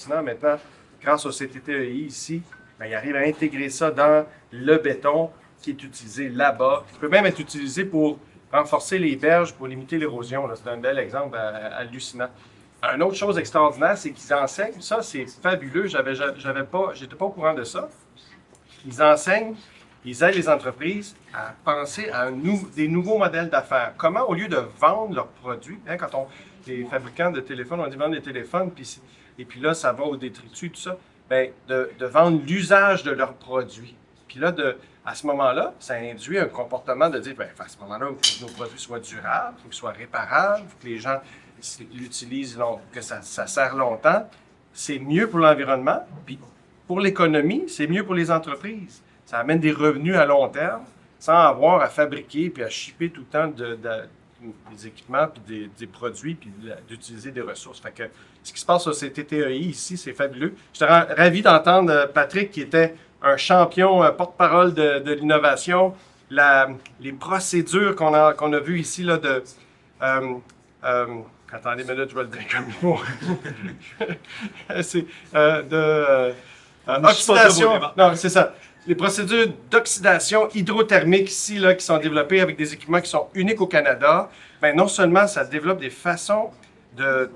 Sinon, maintenant, grâce au CTTEI ici, ben, il arrive à intégrer ça dans le béton qui est utilisé là-bas. Il peut même être utilisé pour renforcer les berges, pour limiter l'érosion. C'est un bel exemple hallucinant. Une autre chose extraordinaire, c'est qu'ils enseignent, ça c'est fabuleux, j'étais pas au courant de ça. Ils enseignent, ils aident les entreprises à penser à des nouveaux modèles d'affaires. Comment, au lieu de vendre leurs produits, quand les fabricants de téléphones, on dit vendre des téléphones, et puis là, ça va au détritus, tout ça, bien, de vendre l'usage de leurs produits. Puis là, à ce moment-là, ça induit un comportement de dire, bien, à ce moment-là, il faut que nos produits soient durables, il faut qu'ils soient réparables, il faut que les gens l'utilisent, que ça sert longtemps. C'est mieux pour l'environnement, puis pour l'économie, c'est mieux pour les entreprises. Ça amène des revenus à long terme sans avoir à fabriquer puis à shipper tout le temps des équipements puis des produits puis d'utiliser des ressources. Fait que ce qui se passe au CTTEI ici, c'est fabuleux. Je suis ravi d'entendre Patrick, qui était un champion porte-parole de l'innovation, les procédures qu'on a vues ici là, attendez une minute, je vais le dire comme il faut. C'est oxydation. Non, c'est ça. Les procédures d'oxydation hydrothermique ici, là, qui sont développées avec des équipements qui sont uniques au Canada, bien, non seulement ça développe des façons de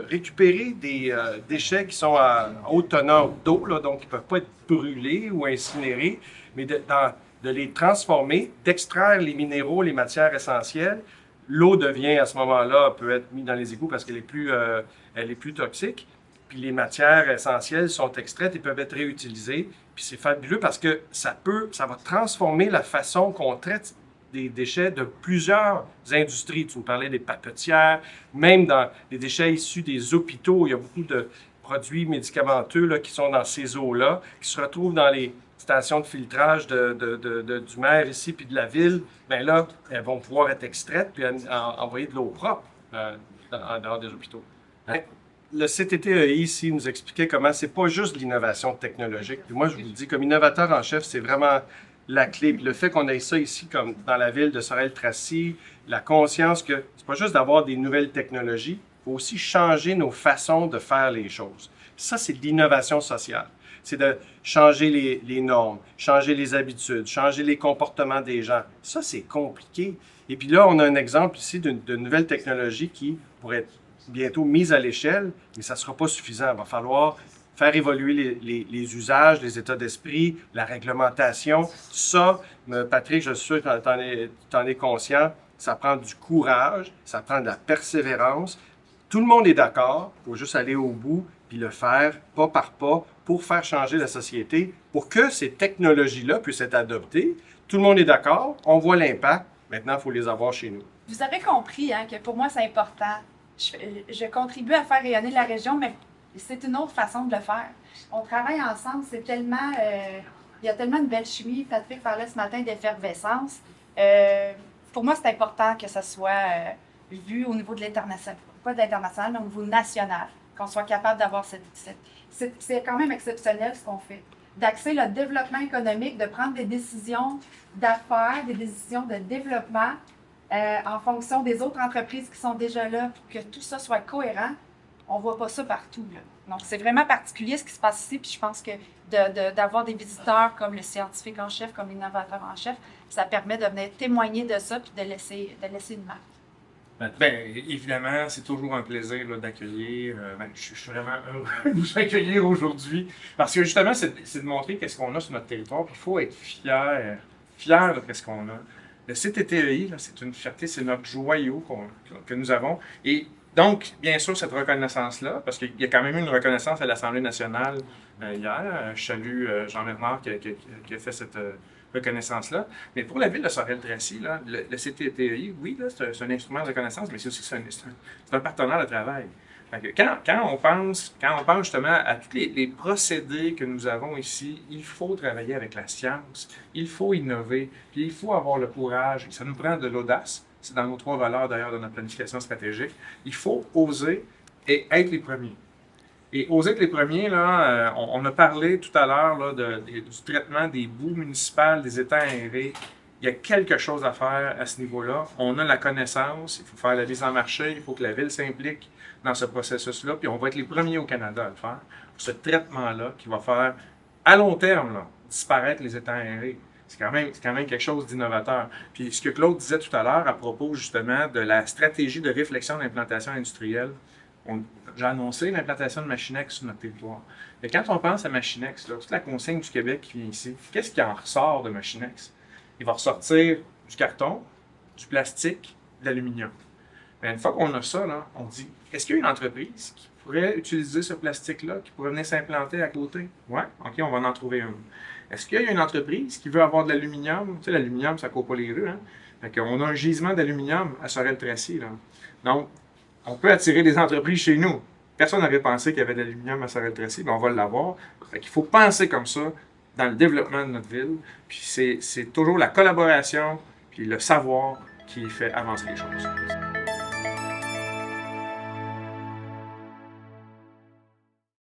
récupérer des déchets qui sont à haute teneur d'eau, donc qui ne peuvent pas être brûlés ou incinérés, mais de les transformer, d'extraire les minéraux, les matières essentielles. L'eau devient, à ce moment-là, peut être mise dans les égouts parce qu'elle est plus toxique. Puis les matières essentielles sont extraites et peuvent être réutilisées. Puis c'est fabuleux parce que ça va transformer la façon qu'on traite des déchets de plusieurs industries. Tu nous parlais des papetières, même dans les déchets issus des hôpitaux. Il y a beaucoup de produits médicamenteux là, qui sont dans ces eaux-là, qui se retrouvent dans les stations de filtrage du maire ici puis de la ville. Bien là, elles vont pouvoir être extraites puis envoyer de l'eau propre en dehors des hôpitaux. Hein? Le CTTEI ici nous expliquait comment c'est pas juste de l'innovation technologique. Puis moi, je vous le dis, comme innovateur en chef, c'est vraiment la clé. Puis le fait qu'on ait ça ici, comme dans la ville de Sorel-Tracy, la conscience que c'est pas juste d'avoir des nouvelles technologies, il faut aussi changer nos façons de faire les choses. Ça, c'est de l'innovation sociale. C'est de changer les normes, changer les habitudes, changer les comportements des gens. Ça, c'est compliqué. Et puis là, on a un exemple ici de nouvelles technologies qui pourraient être bientôt mise à l'échelle, mais ça ne sera pas suffisant. Il va falloir faire évoluer les usages, les états d'esprit, la réglementation. Ça, Patrick, je suis sûr que tu en es conscient, ça prend du courage, ça prend de la persévérance. Tout le monde est d'accord, il faut juste aller au bout puis le faire pas par pas pour faire changer la société, pour que ces technologies-là puissent être adoptées. Tout le monde est d'accord, on voit l'impact, maintenant il faut les avoir chez nous. Vous avez compris que pour moi c'est important. Je contribue à faire rayonner la région, mais c'est une autre façon de le faire. On travaille ensemble, c'est tellement... il y a tellement de belle chimie. Patrick parlait ce matin d'effervescence. Pour moi, c'est important que ça soit vu au niveau de l'international. Pas de l'international, mais au niveau national. Qu'on soit capable d'avoir c'est quand même exceptionnel ce qu'on fait. D'axer le développement économique, de prendre des décisions d'affaires, des décisions de développement en fonction des autres entreprises qui sont déjà là, pour que tout ça soit cohérent. On ne voit pas ça partout, là. Donc, c'est vraiment particulier ce qui se passe ici, puis je pense que d'avoir des visiteurs comme le scientifique en chef, comme l'innovateur en chef, ça permet de venir témoigner de ça, puis de laisser une marque. Bien, évidemment, c'est toujours un plaisir d'accueillir. Je suis vraiment heureux de vous accueillir aujourd'hui, parce que justement, c'est de montrer qu'est-ce qu'on a sur notre territoire, puis il faut être fier de ce qu'on a. Le CTTEI, c'est une fierté, c'est notre joyau que nous avons. Et donc, bien sûr, cette reconnaissance-là, parce qu'il y a quand même eu une reconnaissance à l'Assemblée nationale hier. Je salue Jean-Bernard qui a fait cette reconnaissance-là. Mais pour la ville de Sorel-Tracy, le CTTEI, oui, c'est un instrument de reconnaissance, mais c'est aussi un partenaire de travail. Quand on pense justement à tous les procédés que nous avons ici, il faut travailler avec la science, il faut innover, puis il faut avoir le courage. Ça nous prend de l'audace. C'est dans nos 3 valeurs d'ailleurs de notre planification stratégique. Il faut oser et être les premiers. Et oser être les premiers, là, on a parlé tout à l'heure du traitement des boues municipales, des étangs aérés. Il y a quelque chose à faire à ce niveau-là. On a la connaissance, il faut faire la mise en marché, il faut que la ville s'implique. dans ce processus-là, puis on va être les premiers au Canada à le faire, pour ce traitement-là qui va faire, à long terme, là, disparaître les étangs aérés. C'est quand même quelque chose d'innovateur. Puis ce que Claude disait tout à l'heure à propos justement de la stratégie de réflexion d'implantation industrielle, j'ai annoncé l'implantation de Machinex sur notre territoire. Et quand on pense à Machinex, là, toute la consigne du Québec qui vient ici, qu'est-ce qui en ressort de Machinex? Il va ressortir du carton, du plastique, de l'aluminium. Mais une fois qu'on a ça, là, on dit, est-ce qu'il y a une entreprise qui pourrait utiliser ce plastique-là, qui pourrait venir s'implanter à côté? Ouais, OK, on va en trouver une. Est-ce qu'il y a une entreprise qui veut avoir de l'aluminium? Tu sais, l'aluminium, ça ne court pas les rues, hein? Fait qu'on a un gisement d'aluminium à Sorel-Tracy, là. Donc, on peut attirer des entreprises chez nous. Personne n'avait pensé qu'il y avait de l'aluminium à Sorel-Tracy, mais on va l'avoir. Fait qu'il faut penser comme ça dans le développement de notre ville. Puis c'est toujours la collaboration, puis le savoir qui fait avancer les choses.